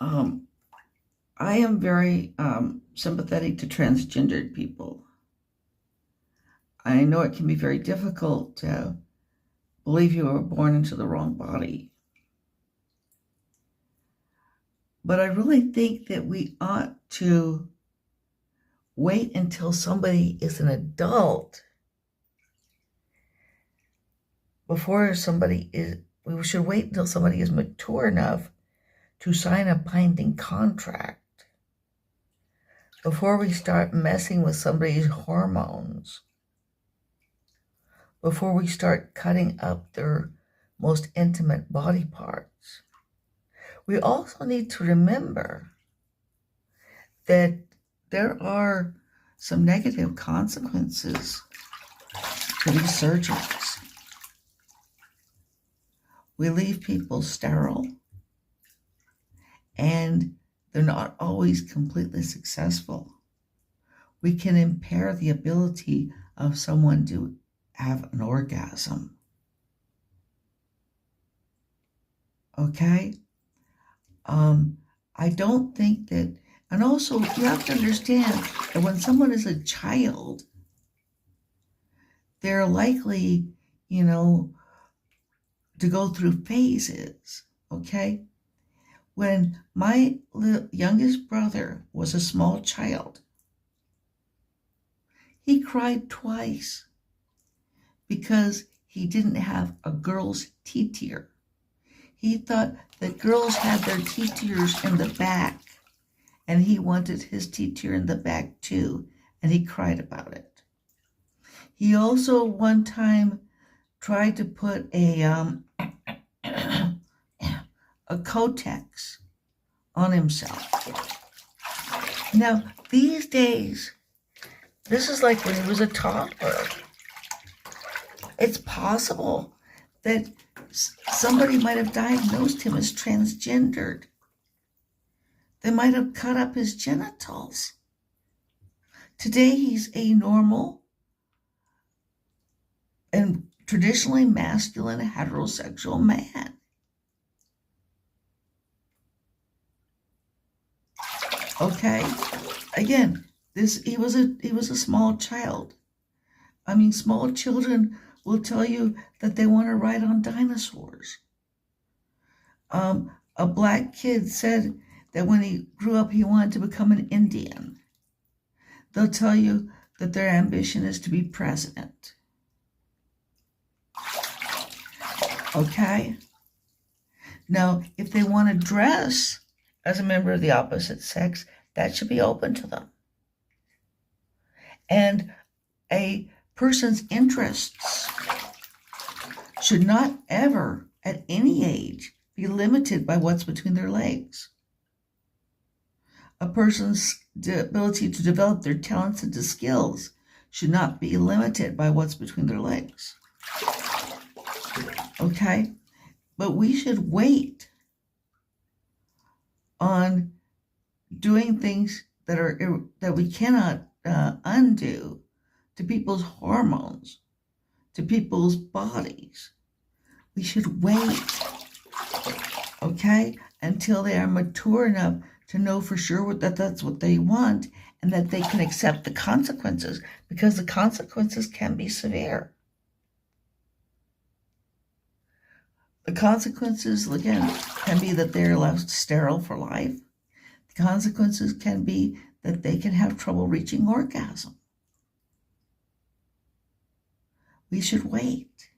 Um, I am very sympathetic to transgendered people. I know it can be very difficult to believe you were born into the wrong body. But I really think that we ought to wait until somebody is an adult before somebody is, we should wait until somebody is mature enough to sign a binding contract before we start messing with somebody's hormones, before we start cutting up their most intimate body parts. We also need to remember that there are some negative consequences to these surgeries. We leave people sterile, and they're not always completely successful. We can impair the ability of someone to have an orgasm. Okay? I don't think that, and also you have to understand that when someone is a child, they're likely, to go through phases, okay? When my youngest brother was a small child, he cried twice because he didn't have a girl's teat-tier. He thought that girls had their teat-tiers in the back, and he wanted his teat-tier in the back too, and he cried about it. He also one time tried to put a Kotex on himself. Now, these days, this is like when he was a toddler. It's possible that somebody might have diagnosed him as transgendered. They might have cut up his genitals. Today, he's a normal and traditionally masculine heterosexual man. Okay, again, he was a small child. I mean, small children will tell you that they want to ride on dinosaurs. A black kid said that when he grew up, he wanted to become an Indian. They'll tell you that their ambition is to be president. Okay? Now, if they want to dress as a member of the opposite sex, that should be open to them. And a person's interests should not ever, at any age, be limited by what's between their legs. A person's ability to develop their talents and skills should not be limited by what's between their legs. Okay? But we should wait on doing things that we cannot undo to people's hormones, to people's bodies. We should wait, okay, until they are mature enough to know for sure that that's what they want and that they can accept the consequences, because the consequences can be severe. The consequences, again, can be that they're left sterile for life. The consequences can be that they can have trouble reaching orgasm. We should wait.